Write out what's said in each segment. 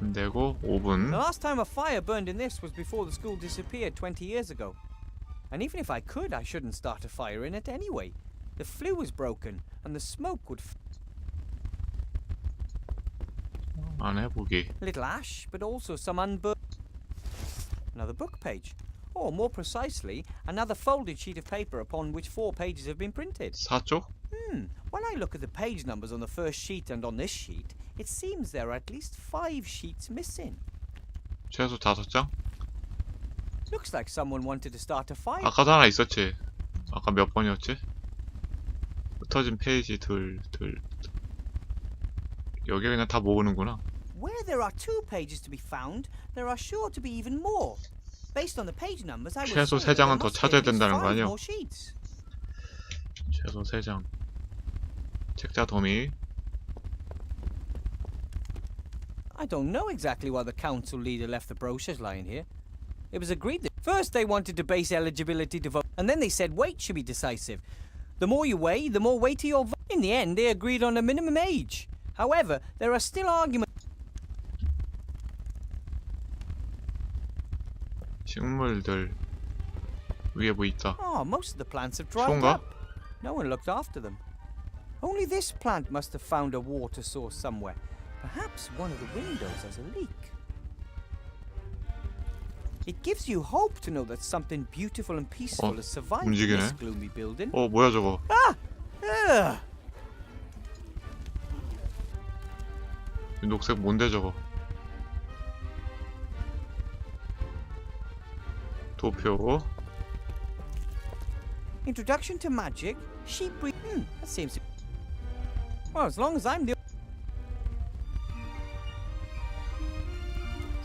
되고 The 5분. last time a fire burned in this was before the school disappeared 20 years ago. And even if I could, I shouldn't start a fire in it anyway. The flue was broken, and the smoke would... 안 해보기. Little ash, but also some unburned... Another book page. Or, more precisely, another folded sheet of paper upon which 4 pages have been printed. 4쪽? When I look at the page numbers on the first sheet and on this sheet, it seems there are at least 5 sheets missing. 최소 5장? Looks like someone wanted to start a fire. 아까도 하나 있었지. 아까 몇 번이었지? 흩어진 페이지 둘. 여기 그냥 다 모으는구나. Where there are 2 pages to be found, there are sure to be even more. Based on the page numbers, I would 최소 say there 3장은 더 must be 찾아야 at least 된다는 거 5 아니야? more sheets. 최소 3장. 책자 도미. I don't know exactly why the council leader left the brochures lying here. It was agreed that first they wanted to base eligibility to vote, and then they said weight should be decisive. The more you weigh, the more weighty your vote. In the end, they agreed on a minimum age. However, there are still arguments. 식물들 위에 뭐 있다. Oh, most of the plants have dried 좋은가? up. No one looked after them. Only this plant must have found a water source somewhere. Perhaps one of the windows has a leak. It gives you hope to know that something beautiful and peaceful has survived in 움직이네. this gloomy building. 뭐야 저거? Ugh. 녹색 뭔데 저거? 도표. Introduction to magic. Sheep breed. That seems to... Well, as long as I'm the...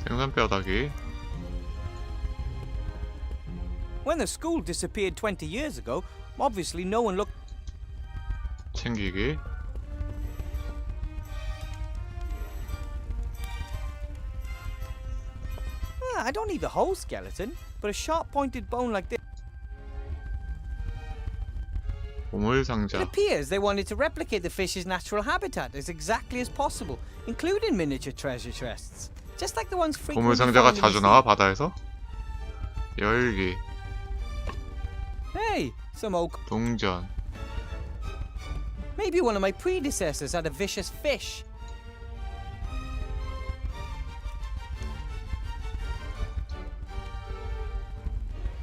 생선 뼈다귀. When the school disappeared 20 years ago, obviously no one looked... 챙기기. I don't need the whole skeleton, but a sharp-pointed bone like this... 보물 It 상자. appears they wanted to replicate the fish's natural habitat as exactly as possible, including miniature treasure chests, just like the ones 보물 frequently 상자가 found in the 자주 sea. 나와 바다에서. 열기. Hey, some old... 동전. Maybe one of my predecessors had a vicious fish.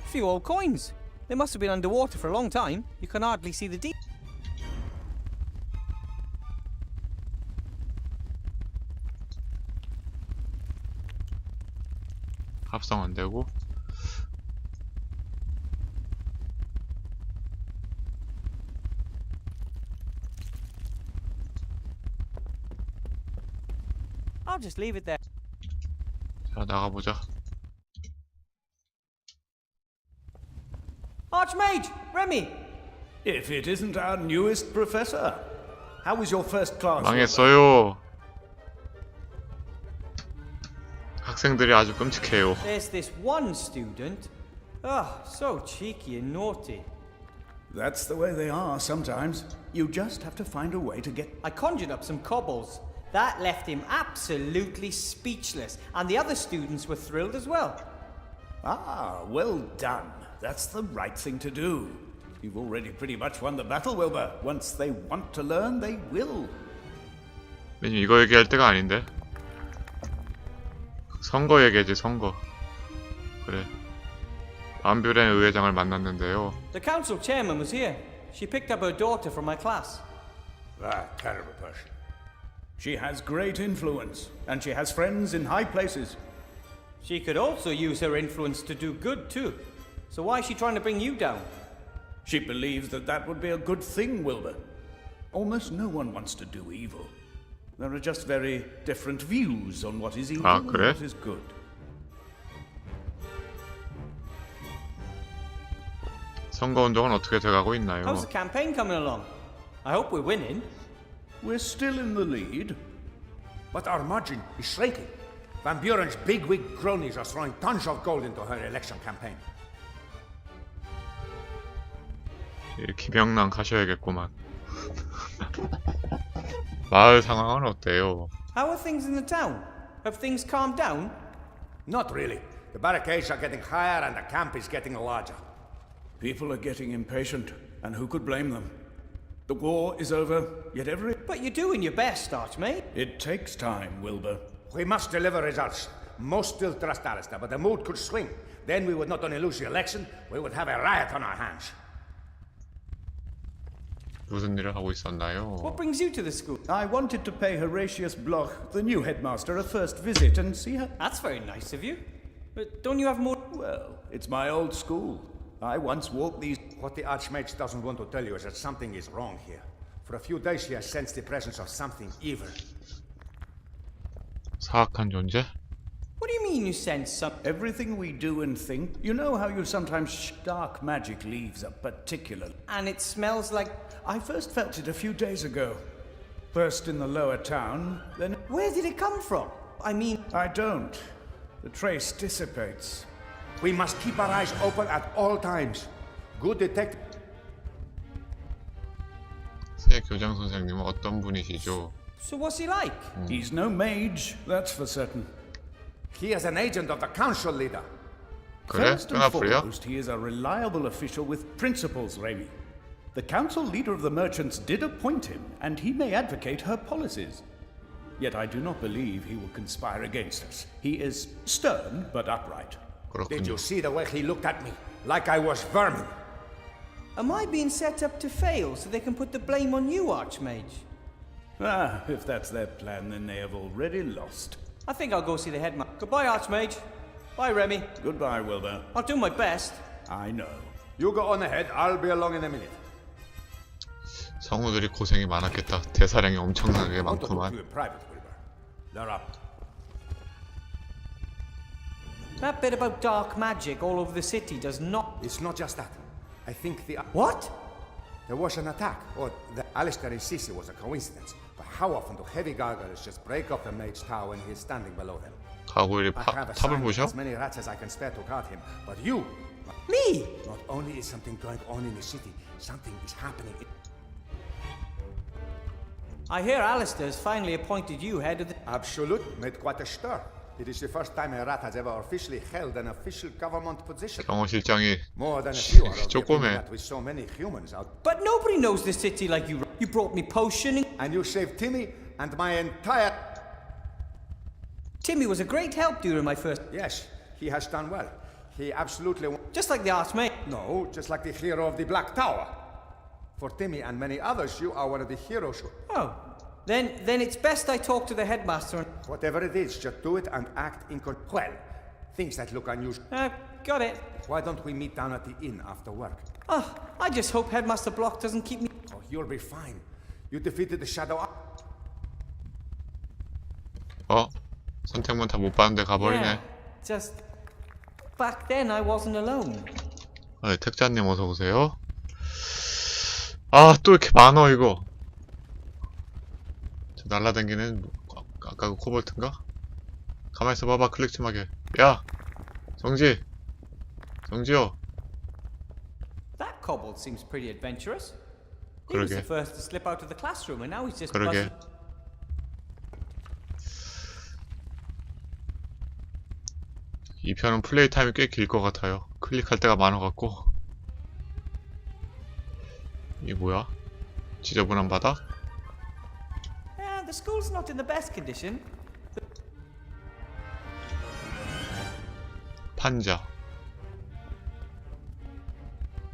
Few old coins. They must have been underwater for a long time. You can hardly see the deep. 합성 안 되고. I'll just leave it there. 자, 나가보자. Archmage! Remy! If it isn't our newest professor. How was your first class? 망했어요. 학생들이 아주 끔찍해요. There's this one student. So cheeky and naughty. That's the way they are sometimes. You just have to find a way to get... I conjured up some cobbles. That left him absolutely speechless, and the other students were thrilled as well. Ah, well done. That's the right thing to do. You've already pretty much won the battle, Wilbur. Once they want to learn, they will. 메뉴 이거 얘기할 때가 아닌데. 선거 얘기하지, 선거. 그래. 안뷰렌 의회장을 만났는데요. The council chairman was here. She picked up her daughter from my class. Ah, terrible person. She has great influence, and she has friends in high places. She could also use her influence to do good too. So why is she trying to bring you down? She believes that that would be a good thing, Wilbur. Almost no one wants to do evil. There are just very different views on what is evil and 그래? what is good. 선거운동은 어떻게 돼가고 있나요? How's the campaign coming along? I hope we're winning. We're still in the lead. But our margin is shrinking. Van Buren's bigwig cronies are throwing tons of gold into her election campaign. 김영란 가셔야겠구만. 마을 상황은 어때요? How are things in the town? Have things calmed down? Not really. The barricades are getting higher and the camp is getting larger. People are getting impatient, and who could blame them? The war is over, yet But you're doing your best, Archmage. It takes time, Wilbur. We must deliver results. Most still trust Alistair, but the mood could swing. Then we would not only lose the election, we would have a riot on our hands. 무슨 일을 하고 있었나요? What brings you to the school? I wanted to pay Horatius Bloch, the new headmaster, a first visit and see her. That's very nice of you. But don't you have more? Well, it's my old school. I once walked these. What the Archmage doesn't want to tell you is that something is wrong here. For a few days he has sensed the presence of something evil. 사악한 존재? What do you mean you sense some? Everything we do and think, you know how you sometimes dark magic leaves a particular. And it smells like. I first felt it a few days ago. First in the lower town, then. Where did it come from? I mean. I don't. The trace dissipates. We must keep our eyes open at all times. Good detective. 새 교장 선생님은 어떤 분이시죠? So what's he like? He's no mage, that's for certain. He is an agent of the council leader. 그래? First and 끈아풀이야? foremost, he is a reliable official with principles, Remy. The council leader of the merchants did appoint him, and he may advocate her policies. Yet I do not believe he will conspire against us. He is stern, but upright. Did 그렇군요. you see the way he looked at me? Like I was vermin. Am I being set up to fail so they can put the blame on you, Archmage? Ah, if that's their plan, then they have already lost. I think I'll go see the headmaster. Goodbye, Archmage. Bye, Remy. Goodbye, Wilbur. I'll do my best. I know. You go on ahead, I'll be along in a minute. 성우들이 고생이 많았겠다. 대사량이 엄청나게 I want to talk to 많구만. you in private, Wilbur. They're up. That bit about dark magic all over the city does not. It's not just that. I think the... What? There was an attack, or the Alistair in Sisi was a coincidence. But how often do heavy gargoyles just break up the mage's tower when he is standing below them? 가구일이 I have 탑을 assigned 보셔? as many rats as I can spare to guard him. But you... Me? Not only is something going on in the city, something is happening in... I hear Alistair's finally appointed you head of the. Absolute made quite a stir. It is the first time a rat has ever officially held an official government position. 경호실장이 More than a few are of the opinion 조금해. that with so many humans out. But nobody knows the city like you. You brought me potion. And you saved Timmy and my entire... Timmy was a great help during my first. Yes, he has done well. He absolutely... Just like the Archmage. No, just like the hero of the Black Tower. For Timmy and many others, you are one of the heroes who... Oh. Then it's best I talk to the headmaster. Whatever it is, just do it and act in control. Well, things that look unusual. Got it. Why don't we meet down at the inn after work? Oh, I just hope Headmaster Block doesn't keep me. Oh, you'll be fine. You defeated the Shadow... 선택만 다 못 봤는데 가버리네. Yeah, just back then I wasn't alone. 네, 택자님 어서 오세요. 아, 또 이렇게 많어 이거. 저 날라다니는 아까 그 코볼트인가? 가만히 있어 봐봐. 클릭 좀 하게. 야, 정지요. That kobold seems pretty adventurous. He was the 그러게. first to slip out of the classroom, and now he's just 그러게. buzzing. 이 편은 플레이 타임이 꽤 길 것 같아요. 클릭할 때가 많아갖고. 이게 뭐야? 지저분한 바닥? Yeah, the school's not in the best condition. 판자.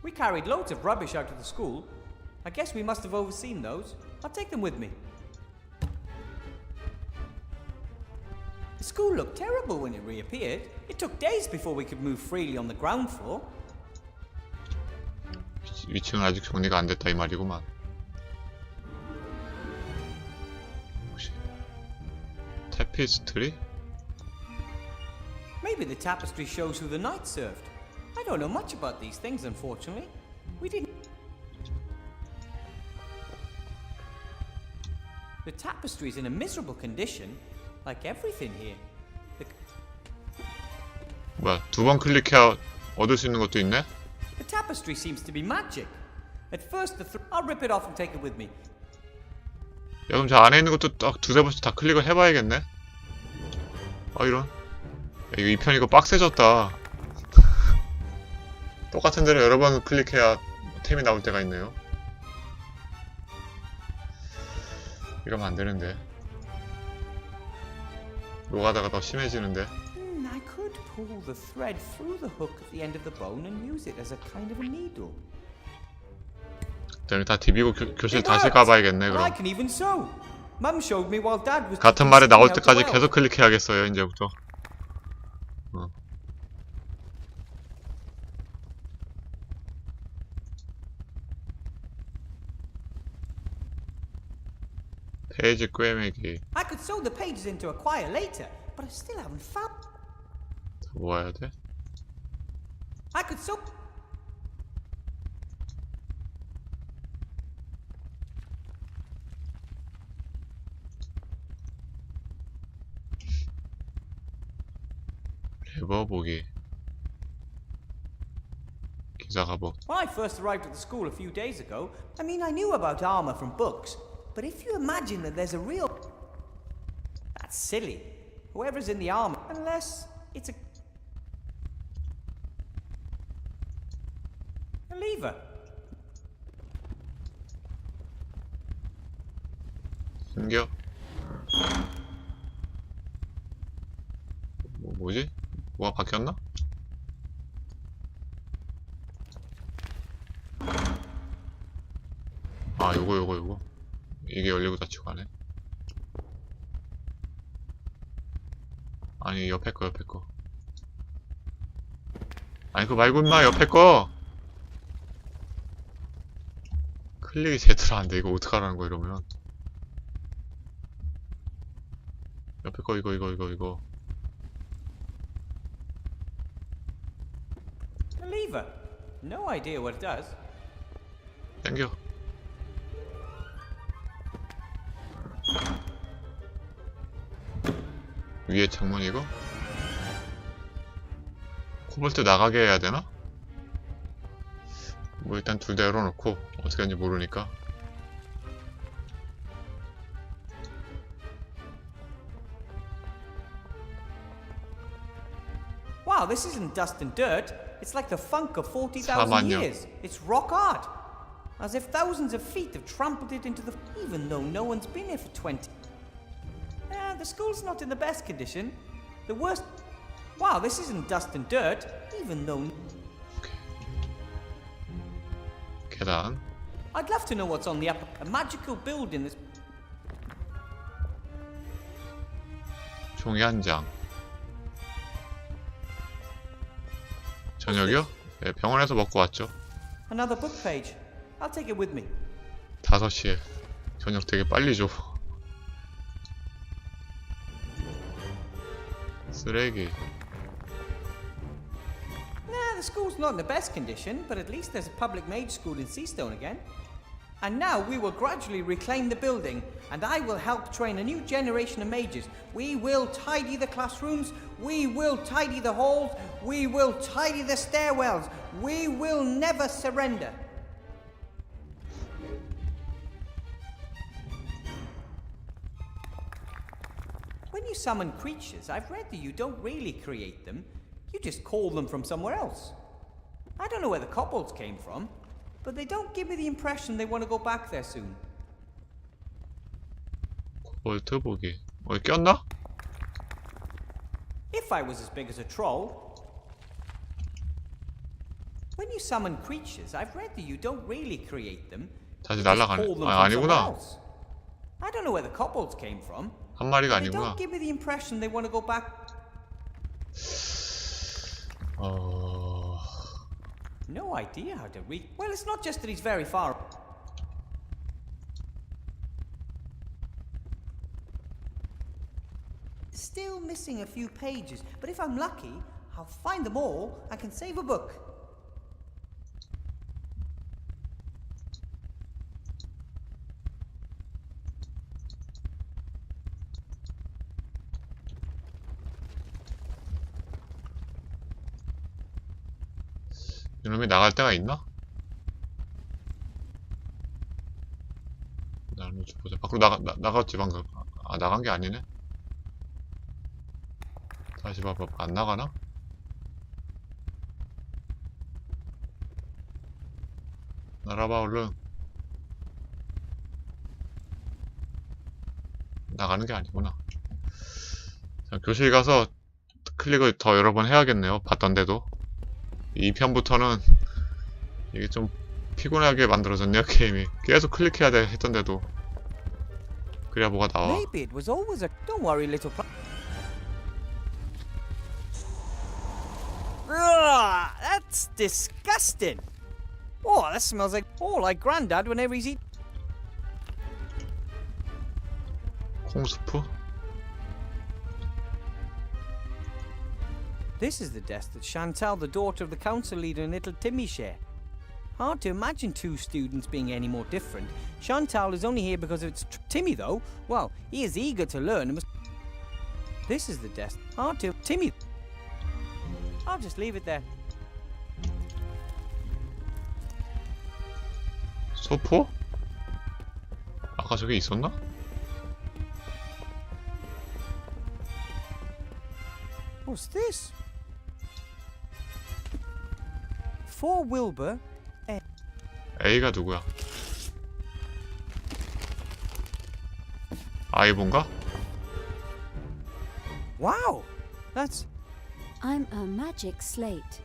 We carried loads of rubbish out of the school. I guess we must have overseen those. I'll take them with me. The school looked terrible when it reappeared. It took days before we could move freely on the ground floor. 위층은 아직 정리가 안 됐다 이 말이구만. 혹시 테피스트리? Maybe the tapestry shows who the knight served. I don't know much about these things, unfortunately. We didn't. The tapestry's in a miserable condition, like everything here. 뭐야, 두 번 클릭해야 얻을 수 있는 것도 있네? The tapestry seems to be magic. At first, I'll rip it off and take it with me. 야, 그럼 저 안에 있는 것도 딱 두세 번씩 다 클릭을 해봐야겠네? 아 이런. 야, 이거 2편 이거 빡세졌다. 똑같은 데를 여러 번 클릭해야 템이 나올 때가 있네요. 이러면 안 되는데. 노가다가 더 심해지는데. I could pull the thread through the hook at the end of the bone and use it as a kind of a needle. 일단 다 디비고 교실 It 다시 works. 가봐야겠네 And I 그럼. can even sew. Mum showed me while Dad was 같은 말이 나올 때까지 계속 클릭해야겠어요 이제부터. 페이지 꿰매기. I could sew the pages into a quire later, but I still haven't found. 뭐 해야 돼? I could sew. 레버 보기. 기사 갑옷. When I first arrived at the school a few days ago, I mean, I knew about armor from books, but if you imagine that there's a real. That's silly. Whoever's in the armor, unless it's a lever. 숨겨. 뭐지? 뭐가 바뀌었나? 아 요거 이게 열리고 닫히고 가네. 아니 옆에 거 아니 그거 말고 임마 옆에 거 클릭이 제대로 안돼. 이거 어떡하라는 거야 이러면. 옆에 거 이거 A lever. No idea what it does. 땡겨. 위에 창문 이거? 코볼트 나가게 해야 되나? 뭐 일단 둘 다 열어놓고 어떻게 하는지 모르니까. Wow, this isn't dust and dirt. It's like the funk of 40,000 사만년. years. It's rock art. As if thousands of feet have trampled it into the... Even though no one's been here for 20... the school's not in the best condition. The worst... Wow, this isn't dust and dirt. Even though... 계단. I'd love to know what's on the upper... A magical building that's... 종이 한 장. 저녁이요? 네, 병원에서 먹고 왔죠. Another book page. I'll take it with me. 5시에. 저녁 되게 빨리 줘. 쓰레기. The school's not in the best condition, but at least there's a public mage school in Seastone again. And now we will gradually reclaim the building, and I will help train a new generation of mages. We will tidy the classrooms, we will tidy the halls, we will tidy the stairwells. We will never surrender. When you summon creatures, I've read that you don't really create them. You just call them from somewhere else. I don't know where the kobolds came from, but they don't give me the impression they want to go back there soon. 코볼트 보기. 꼈나? If I was as big as a troll. When you summon creatures, I've read that you don't really create them. 다시 You just 날아가네. call them 아, from somewhere 아니구나. else. I don't know where the kobolds came from. 한 마리가 They 아니구나. don't give me the impression they want to go back. No idea how to read. Well, it's not just that he's very far. Still missing a few pages, but if I'm lucky, I'll find them all and can save a book. 이놈이 나갈 데가 있나? 나를 좀 보자. 밖으로 나갔지 방금. 아 나간 게 아니네. 다시 봐봐. 안 나가나? 날아봐 얼른. 나가는 게 아니구나. 자, 교실 가서 클릭을 더 여러 번 해야겠네요. 봤던데도. 이 편부터는 이게 좀 피곤하게 만들어졌네요. 게임이 계속 클릭해야 돼 했던데도. 그래야 뭐가 나와. Maybe it was always a. Don't worry, little. Ugh, that's disgusting. Oh, that smells like Grandad whenever he's eating. 콩수프? This is the desk that Chantal, the daughter of the council leader, and little Timmy share. Hard to imagine two students being any more different. Chantal is only here because of its Timmy, though. Well, he is eager to learn. And must. This is the desk. Hard to. Timmy. I'll just leave it there. 소포? 아까 저게 있었나? What's this? For Wilbur. A가 누구야? 아이본가? Wow, that's. I'm a magic slate.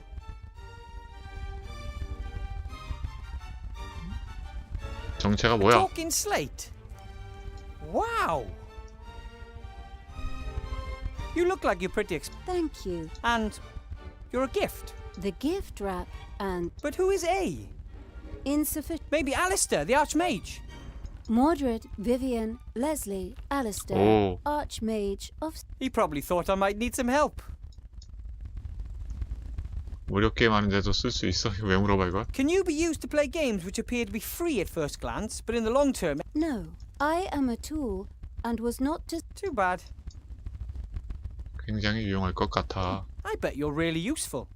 정체가 뭐야? Talking slate. Wow. You look like you're pretty Thank you. and you're a gift. The gift wrap and But who is A? insufficient. Maybe Alistair, the Archmage. Mordred, Vivian, Leslie, Alistair, 오, Archmage of. He probably thought I might need some help. 무료 게임 하는데도 쓸 수 있어? 이거 왜 물어봐 이걸? Can you be used to play games which appear to be free at first glance, but in the long term, No, I am a tool and was not just. too bad. 굉장히 유용할 것 같아. I bet you're really useful.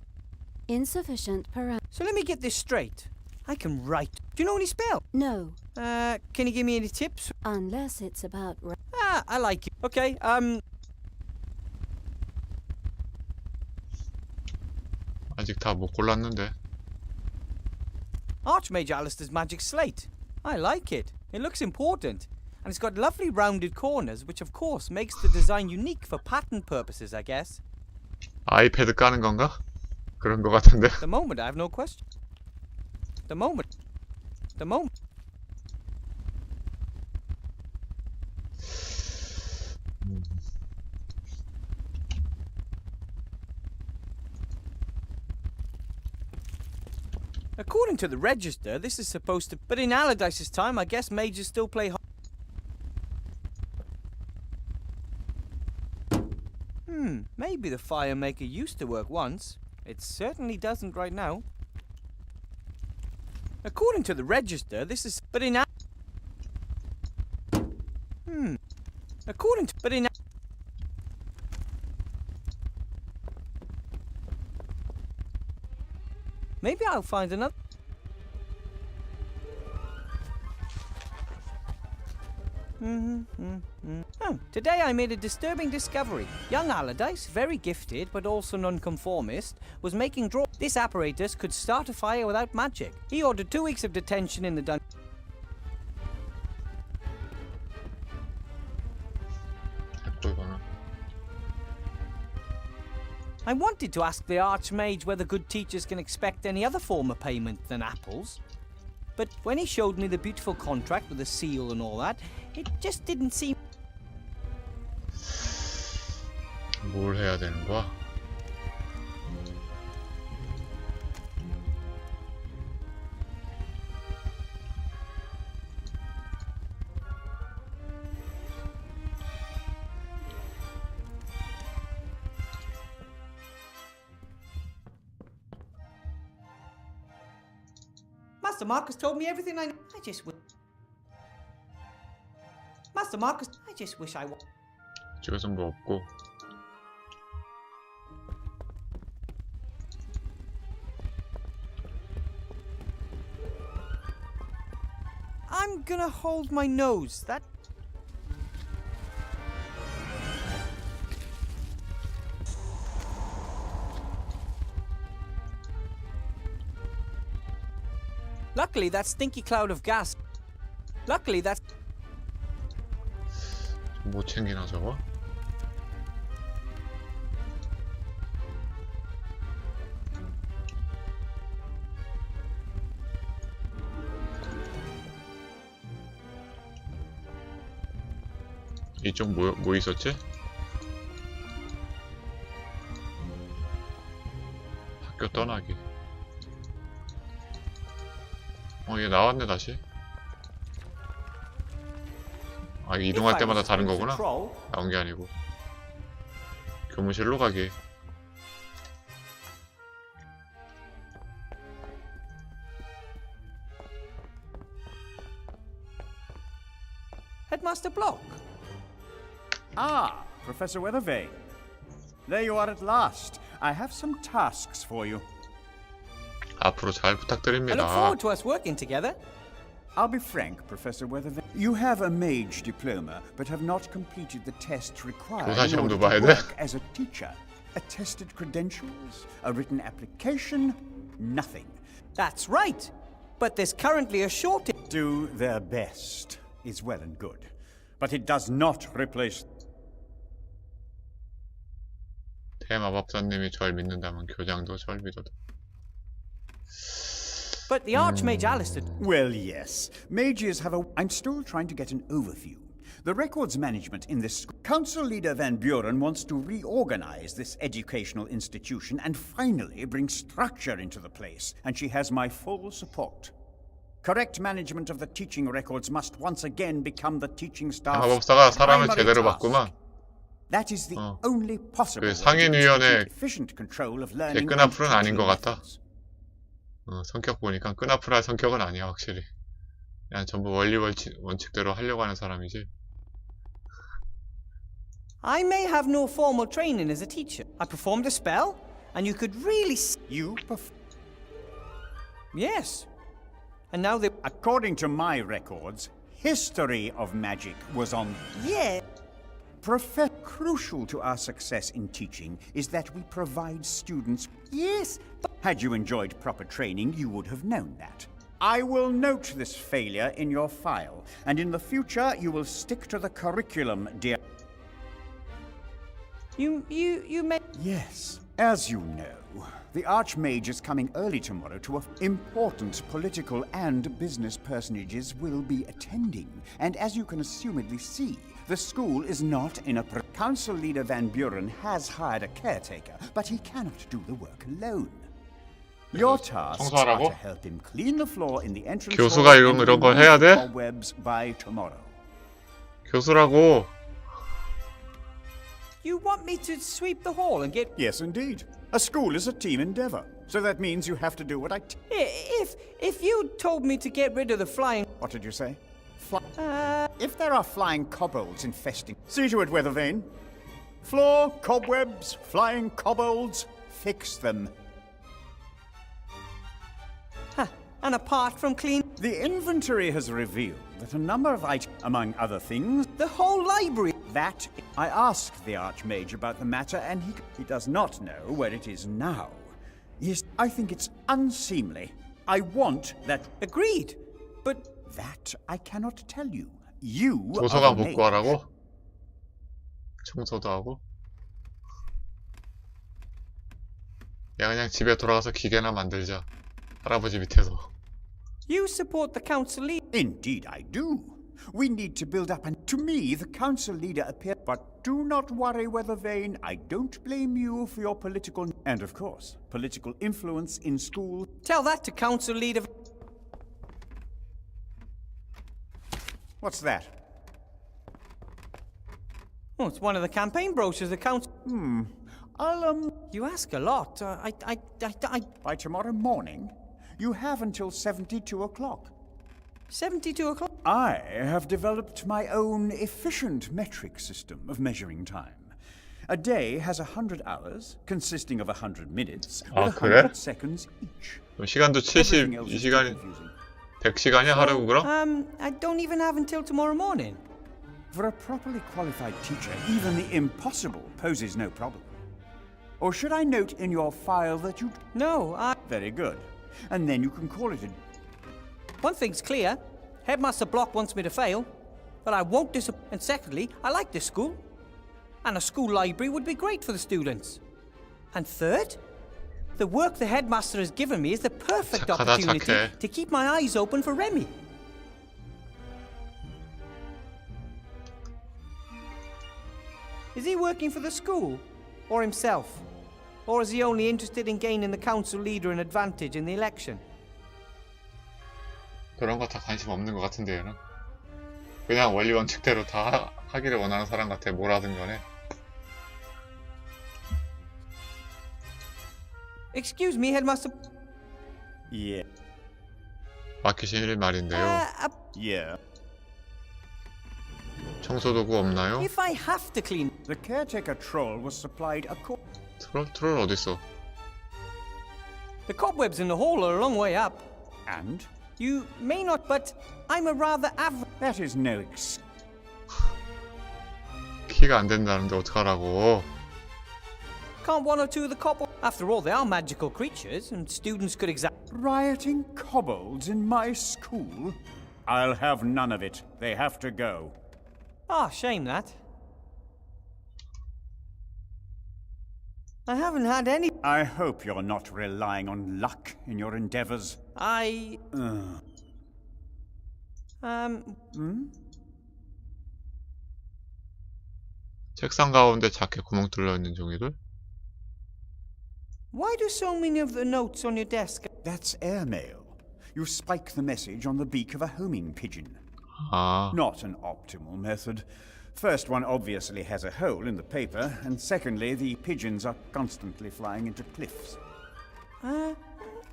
Insufficient So let me get this straight. I can write. Do you know any spell? No, Can you give me any tips? unless it's about. I like you. Okay, 아직 다 못 골랐는데. Archmage Alistair's magic slate. I like it. It looks important. And it's got lovely rounded corners, which of course makes the design unique for pattern purposes, I guess. 아이패드 까는 건가? 그런 거 같은데. The moment, I have no question. The moment. The moment. According to the register, this is supposed to. But in Allardyce's time, I guess mages still play. Maybe the fire maker used to work once. It certainly doesn't right now. According to the register, this is. But in. According to. But in. Maybe I'll find another. Oh, today I made a disturbing discovery. Young Allardyce, very gifted but also nonconformist, was making draw. This apparatus could start a fire without magic. He ordered 2 weeks of detention in the dungeon. 또 이거는. I wanted to ask the Archmage whether good teachers can expect any other form of payment than apples. But when he showed me the beautiful contract with the seal and all that, it just didn't seem. 뭘 해야 되는 거야? Master Marcus told me everything I know. I just wish. Master Marcus, I just wish I. 이쪽에선 뭐 없고. I'm gonna hold my nose. Luckily, that stinky cloud of gas. Luckily, that's. 못 챙기나 저거? 이쪽 뭐 있었지? 학교 떠나기. 얘 나왔네 다시. 아, 이게 이동할 때마다 다른 거구나. 나온 게 아니고. 교무실로 가기. Headmaster Block. Ah, Professor Weathervane. There you are at last. I have some tasks for you. 앞으로 잘 I look 부탁드립니다. forward to us working together. I'll be frank, Professor Weathervane. You have a mage diploma, but have not completed the test required 교사 in 시험도 order to 봐야 돼? work as a teacher. Attested credentials, a written application, nothing. That's right. But there's currently a shortage. Do their best is well and good, but it does not replace. 대마법사님이 절 믿는다면 교장도 절 믿어도. But the Archmage Alistair. Well, yes. Mages have a. I'm still trying to get an overview. The records management in this council leader Van Buren wants to reorganize this educational institution and finally bring structure into the place, and she has my full support. Correct management of the teaching records must once again become the teaching staff's 대마법사가 사람을 primary 제대로 task. 봤구만. That is the only possible 그 way to 상인위원회 institute efficient control of learning. 끈앞풀은 아닌 것 같다. methods. 성격 보니까 끈앞풀할 성격은 아니야 확실히. 그냥 전부 원칙대로 하려고 하는 사람이지. I may have no formal training as a teacher. I performed a spell, and you could really. You Yes. And now they. According to my records, history of magic was on. Yeah. Crucial to our success in teaching is that we provide students. Yes. Had you enjoyed proper training, you would have known that. I will note this failure in your file, and in the future you will stick to the curriculum, dear. You may. Yes. As you know, the Archmage is coming early tomorrow to important political and business personages will be attending. And as you can assumedly see, the school is not in a... Council leader Van Buren has hired a caretaker, but he cannot do the work alone. Your tasks are 청소하라고? to help him clean the floor in the entrance 교수가 hall and 이런 걸 remove 해야 돼? cobwebs by tomorrow. 교수라고. You want me to sweep the hall and get. Yes, indeed. A school is a team endeavor, so that means you have to do what I... If you told me to get rid of the flying. What did you say? If there are flying kobolds infesting... See to it, Weathervane. Floor, cobwebs, flying kobolds, fix them. Huh. And apart from clean. The inventory has revealed that a number of items, among other things, The whole library. that I asked the Archmage about the matter, and he does not know where it is now. Yes, I think it's unseemly. I want that... Agreed. But. That I cannot tell you. You 도서관 are the mage. 복구하라고? 청소도 하고? 야 그냥 집에 돌아가서 기계나 만들자. 할아버지 밑에서. You support the council leader. Indeed I do. We need to build up, and to me the council leader appears. But do not worry, Weathervane. I don't blame you for your political... And of course, political influence in school. Tell that to council leader. What's that? Oh, it's one of the campaign brochures the council. I'll, You ask a lot. By tomorrow morning, you have until 72 o'clock. 72 o'clock. I have developed my own efficient metric system of measuring time. A day has 100 hours, consisting of 100 minutes, 아, with 그래? 100 seconds each. 시간도 Everything else 70, 이 is 시간이 confusing. 100시간이야 하루 그럼? I don't even have until tomorrow morning. For a properly qualified teacher, even the impossible poses no problem. Or should I note in your file that you... No, Very good. And then you can call it a... One thing's clear. Headmaster Block wants me to fail, but I won't disappoint. And secondly, I like this school. And a school library would be great for the students. And third, the work the headmaster has given me is the perfect 착하다, opportunity 착해. to keep my eyes open for Remy. Is he working for the school? Or himself? Or is he only interested in gaining the council leader an advantage in the election? 그런 거 다 관심 없는 것 같은데 얘는 그냥 원리 원칙대로 다 하기를 원하는 사람 같아. 뭘 하든 간에. Excuse me, headmaster. Yeah. 맡기신 일 말인데요. Yeah. 청소도구 없나요? If I have to clean... The caretaker troll was supplied a 트롤 어딨어? The cobwebs in the hall are a long way up. And? You may not, but I'm a rather average... That is no excuse. 키가 안 된다는데 어떡하라고. Can't one or two of the cobwebs... After all, they are magical creatures, and students could examine... Rioting kobolds in my school? I'll have none of it. They have to go. Ah, shame that. I haven't had any... I hope you're not relying on luck in your endeavors. 책상 가운데 작게 구멍 뚫려 있는 종이들? Why do so many of the notes on your desk... That's airmail. You spike the message on the beak of a homing pigeon. 아, Not an optimal method. First, one obviously has a hole in the paper, and secondly, the pigeons are constantly flying into cliffs.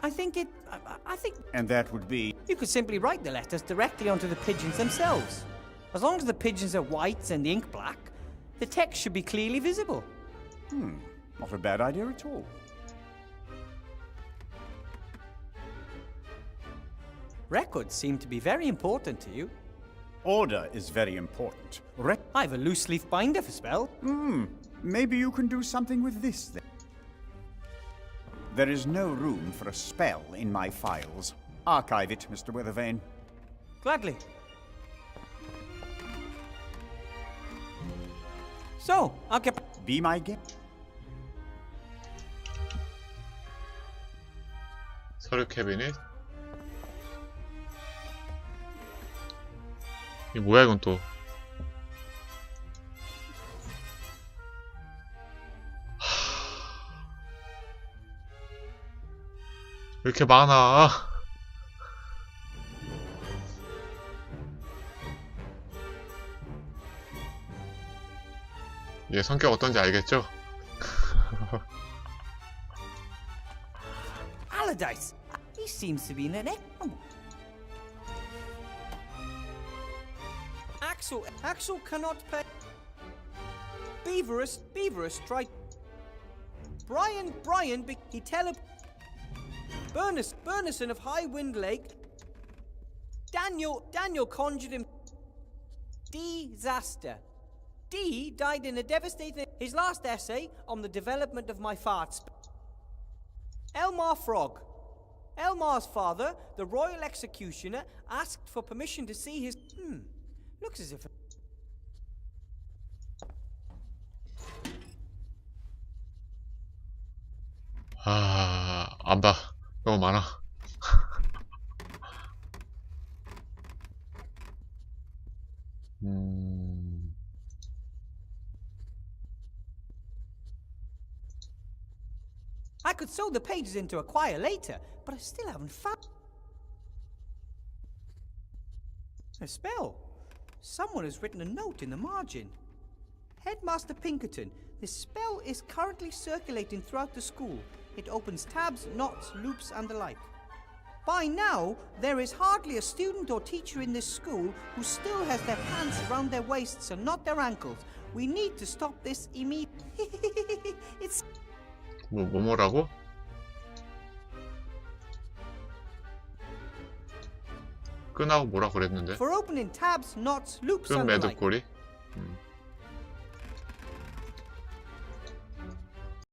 I think... And that would be... You could simply write the letters directly onto the pigeons themselves. As long as the pigeons are white and the ink black, the text should be clearly visible. Not a bad idea at all. Records seem to be very important to you. Order is very important. I have a loose leaf binder for spell. Maybe you can do something with this then. There is no room for a spell in my files. Archive it, Mr. Weathervane. Gladly. So, I'll get... Be my guest. 서류 캐비닛? 이게 뭐야 이건 또. 왜 이렇게 많아? 얘 성격 어떤지 알겠죠? Allardyce! He seems to be in an Axel cannot pay. Beaverus tried. Brian, he Burnison of High Wind Lake. Daniel conjured him. Disaster. D died in a devastating... His last essay on the development of my farts. Elmar Frog. Elmar's father, the royal executioner, asked for permission to see his... Looks as if... 안 봐. 너무 많아. I could sew the pages into a quire later, but I still haven't found... A spell. Someone has written a note in the margin. Headmaster Pinkerton, this spell is currently circulating throughout the school. It opens tabs, knots, loops, and the like. By now, there is hardly a student or teacher in this school who still has their pants around their waists and not their ankles. We need to stop this immediately. It's... 뭐라고? 끈하고 뭐라 그랬는데? For opening tabs, knots, loops, 끈 and the like. 매듭고리?